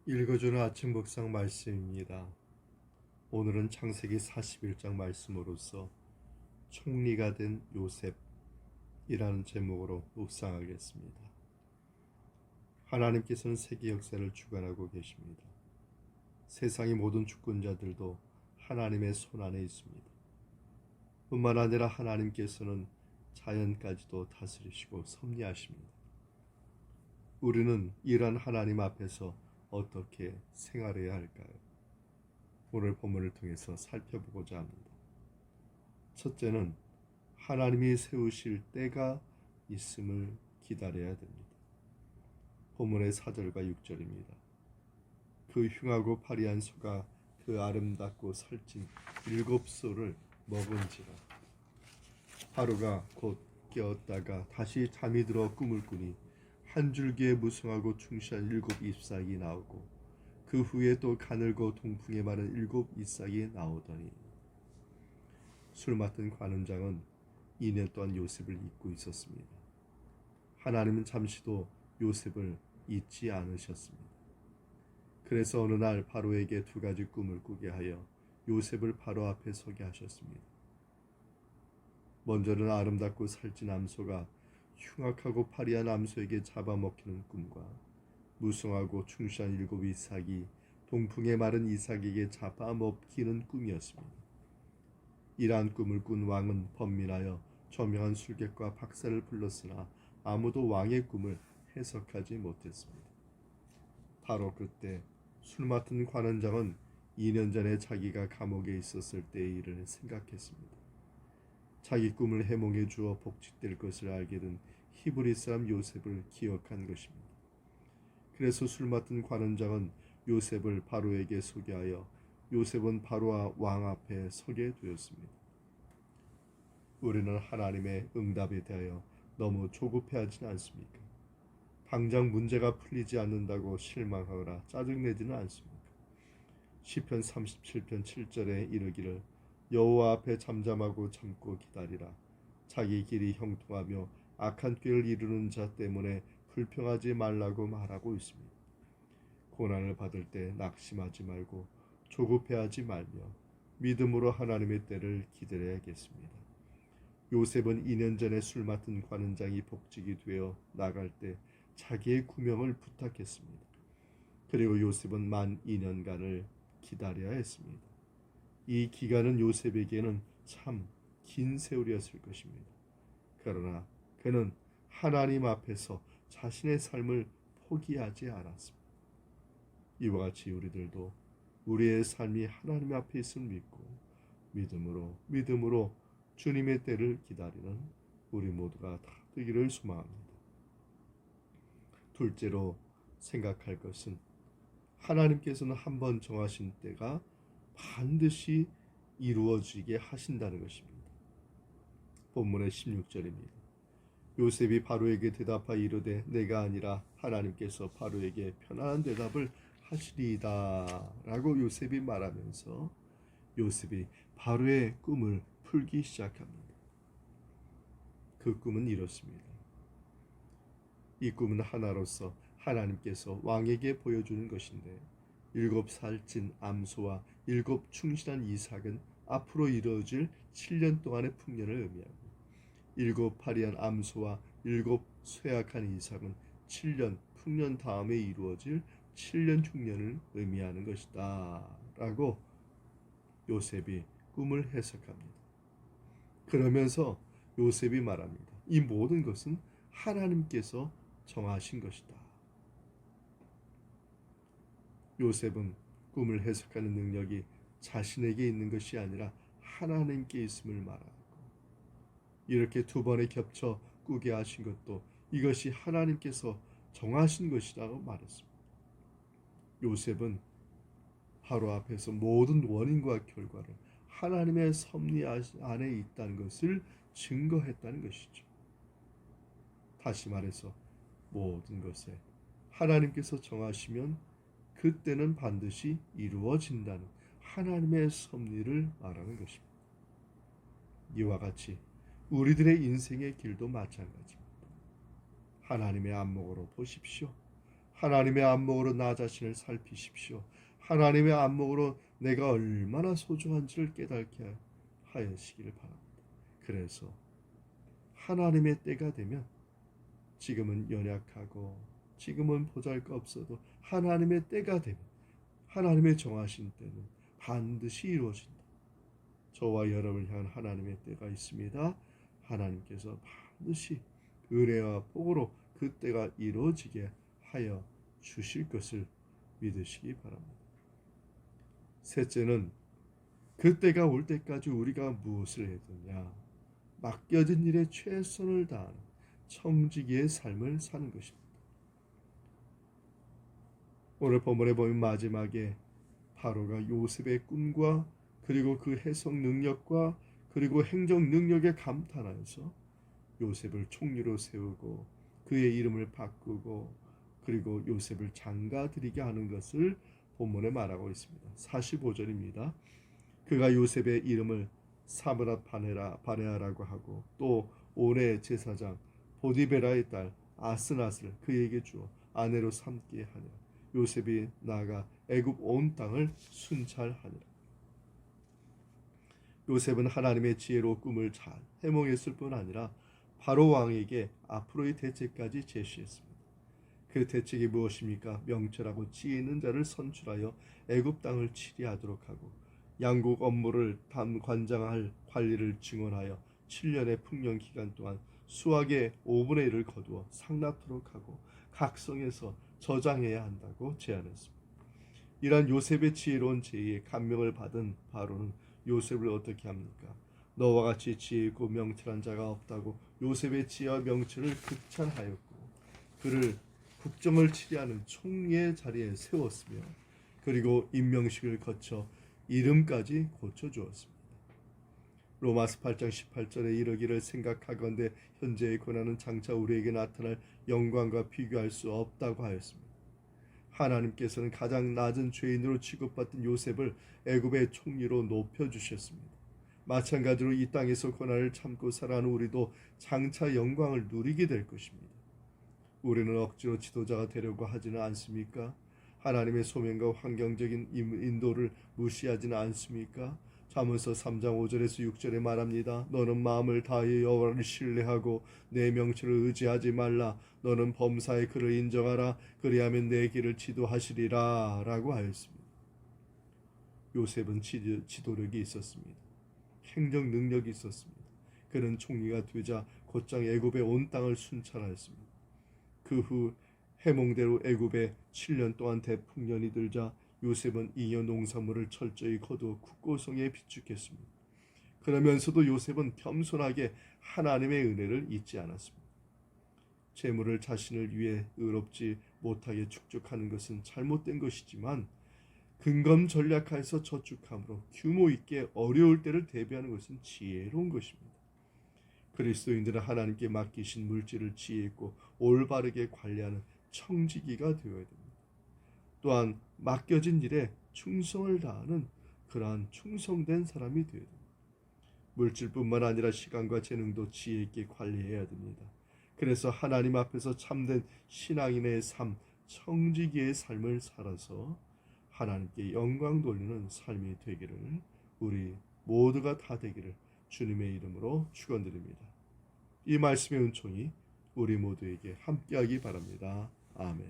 읽어주는 아침 묵상 말씀입니다. 오늘은 창세기 41장 말씀으로서 총리가 된 요셉이라는 제목으로 묵상하겠습니다. 하나님께서는 세계 역사를 주관하고 계십니다. 세상의 모든 주권자들도 하나님의 손 안에 있습니다. 뿐만 아니라 하나님께서는 자연까지도 다스리시고 섭리하십니다. 우리는 이러한 하나님 앞에서 어떻게 생활해야 할까요? 오늘 본문을 통해서 살펴보고자 합니다. 첫째는 하나님이 세우실 때가 있음을 기다려야 됩니다. 본문의 4절과 6절입니다. 그 흉하고 파리한 소가 그 아름답고 살찐 7소를 먹은지라. 하루가 곧 깨었다가 다시 잠이 들어 꿈을 꾸니 한 줄기에 무성하고 충실한 7잎사귀 나오고 그 후에 또 가늘고 동풍에 마른 7잎사귀 나오더니. 술 맡은 관원장은 2년 동안 요셉을 잊고 있었습니다. 하나님은 잠시도 요셉을 잊지 않으셨습니다. 그래서 어느 날 바로에게 2가지 꿈을 꾸게 하여 요셉을 바로 앞에 서게 하셨습니다. 먼저는 아름답고 살찐 암소가 흉악하고 파리한 암소에게 잡아먹히는 꿈과 무성하고 충실한 7잎사귀 동풍에 마른 이삭에게 잡아먹히는 꿈이었습니다. 이러한 꿈을 꾼 왕은 번민하여 저명한 술객과 박사를 불렀으나 아무도 왕의 꿈을 해석하지 못했습니다. 바로 그때 술 맡은 관원장은 2년 전에 자기가 감옥에 있었을 때의 일을 생각했습니다. 자기 꿈을 해몽해 주어 복직될 것을 알게 된 히브리 사람 요셉을 기억한 것입니다. 그래서 술 맡은 관원장은 요셉을 바로에게 소개하여 요셉은 바로와 왕 앞에 서게 되었습니다. 우리는 하나님의 응답에 대하여 너무 조급해하지는 않습니까? 당장 문제가 풀리지 않는다고 실망하거나 짜증내지는 않습니까? 시편 37편 7절에 이르기를 여호와 앞에 잠잠하고 참고 기다리라. 자기 길이 형통하며 악한 꾀를 이루는 자 때문에 불평하지 말라고 말하고 있습니다. 고난을 받을 때 낙심하지 말고 조급해하지 말며 믿음으로 하나님의 때를 기다려야겠습니다. 요셉은 2년 전에 술 맡은 관원장이 복직이 되어 나갈 때 자기의 구명을 부탁했습니다. 그리고 요셉은 만 2년간을 기다려야 했습니다. 이 기간은 요셉에게는 참 긴 세월이었을 것입니다. 그러나 그는 하나님 앞에서 자신의 삶을 포기하지 않았습니다. 이와 같이 우리들도 우리의 삶이 하나님 앞에 있음을 믿고 믿음으로 주님의 때를 기다리는 우리 모두가 다 되기를 소망합니다. 둘째로 생각할 것은 하나님께서는 한번 정하신 때가 반드시 이루어지게 하신다는 것입니다. 본문의 16절입니다. 요셉이 바로에게 대답하여 이르되 내가 아니라 하나님께서 바로에게 편안한 대답을 하시리이다 라고 요셉이 말하면서 요셉이 바로의 꿈을 풀기 시작합니다. 그 꿈은 이렇습니다. 이 꿈은 하나로서 하나님께서 왕에게 보여주는 것인데 7살찐 암소와 7 충실한 이삭은 앞으로 이루어질 7년 동안의 풍년을 의미하고 7 파리한 암소와 7 쇠약한 이삭은 7년 풍년 다음에 이루어질 7년 충년을 의미하는 것이다 라고 요셉이 꿈을 해석합니다. 그러면서 요셉이 말합니다. 이 모든 것은 하나님께서 정하신 것이다. 요셉은 꿈을 해석하는 능력이 자신에게 있는 것이 아니라 하나님께 있음을 말하고 이렇게 2번에 겹쳐 꾸게 하신 것도 이것이 하나님께서 정하신 것이라고 말했습니다. 요셉은 바로 앞에서 모든 원인과 결과를 하나님의 섭리 안에 있다는 것을 증거했다는 것이죠. 다시 말해서 모든 것에 하나님께서 정하시면 그때는 반드시 이루어진다는 하나님의 섭리를 말하는 것입니다. 이와 같이 우리들의 인생의 길도 마찬가지입니다. 하나님의 안목으로 보십시오. 하나님의 안목으로 나 자신을 살피십시오. 하나님의 안목으로 내가 얼마나 소중한지를 깨닫게 하시기를 바랍니다. 그래서 하나님의 때가 되면 지금은 연약하고 지금은 보잘것없어도 하나님의 때가 되면 하나님의 정하신 때는 반드시 이루어진다. 저와 여러분을 향한 하나님의 때가 있습니다. 하나님께서 반드시 은혜와 복으로 그 때가 이루어지게 하여 주실 것을 믿으시기 바랍니다. 셋째는 그 때가 올 때까지 우리가 무엇을 해두냐? 맡겨진 일에 최선을 다하는 청지기의 삶을 사는 것입니다. 오늘 본문에 보면 마지막에 바로가 요셉의 꿈과 그리고 그 해석 능력과 그리고 행정 능력에 감탄하여서 요셉을 총리로 세우고 그의 이름을 바꾸고 그리고 요셉을 장가들이게 하는 것을 본문에 말하고 있습니다. 45절입니다. 그가 요셉의 이름을 사므라 바네아라고 하고 또 올해 제사장 보디베라의 딸 아스낫을 그에게 주어 아내로 삼게 하니라. 요셉이 나아가 애굽 온 땅을 순찰하니라. 요셉은 하나님의 지혜로 꿈을 잘 해몽했을 뿐 아니라 바로 왕에게 앞으로의 대책까지 제시했습니다. 그 대책이 무엇입니까? 명철하고 지혜 있는 자를 선출하여 애굽 땅을 치리하도록 하고 양국 업무를 관장할 관리를 증언하여 7년의 풍년 기간 동안 수확의 5분의 1을 거두어 상납토록 하고 각 성에서 저장해야 한다고 제안했습니다. 이러한 요셉의 지혜로운 제의에 감명을 받은 바로는 요셉을 어떻게 합니까? 너와 같이 지혜 있고 명철한 자가 없다고 요셉의 지혜와 명철을 극찬하였고 그를 국정을 치리하는 총리의 자리에 세웠으며 그리고 임명식을 거쳐 이름까지 고쳐주었습니다. 로마서 8장 18절에 이르기를 생각하건대 현재의 고난은 장차 우리에게 나타날 영광과 비교할 수 없다고 하였습니다. 하나님께서는 가장 낮은 죄인으로 취급받던 요셉을 애굽의 총리로 높여주셨습니다. 마찬가지로 이 땅에서 고난을 참고 살아가는 우리도 장차 영광을 누리게 될 것입니다. 우리는 억지로 지도자가 되려고 하지는 않습니까? 하나님의 소명과 환경적인 인도를 무시하지는 않습니까? 잠언서 3장 5절에서 6절에 말합니다. 너는 마음을 다하여 여호와를 신뢰하고 내 명철을 의지하지 말라. 너는 범사에 그를 인정하라. 그리하면 내 길을 지도하시리라 라고 하였습니다. 요셉은 지도력이 있었습니다. 행정 능력이 있었습니다. 그는 총리가 되자 곧장 애굽의 온 땅을 순찰하였습니다. 그 후 해몽대로 애굽에 7년 동안 대풍년이 들자 요셉은 잉여 농산물을 철저히 거두어 국고성에 비축했습니다. 그러면서도 요셉은 겸손하게 하나님의 은혜를 잊지 않았습니다. 재물을 자신을 위해 의롭지 못하게 축적하는 것은 잘못된 것이지만 근검 전략하에서 저축함으로 규모 있게 어려울 때를 대비하는 것은 지혜로운 것입니다. 그리스도인들은 하나님께 맡기신 물질을 지혜 있고 올바르게 관리하는 청지기가 되어야 됩니다. 또한 맡겨진 일에 충성을 다하는 그러한 충성된 사람이 되어야 됩니다. 물질뿐만 아니라 시간과 재능도 지혜 있게 관리해야 됩니다. 그래서 하나님 앞에서 참된 신앙인의 삶, 청지기의 삶을 살아서 하나님께 영광 돌리는 삶이 되기를 우리 모두가 다 되기를 주님의 이름으로 축원드립니다. 이 말씀의 은총이 우리 모두에게 함께하기 바랍니다. 아멘.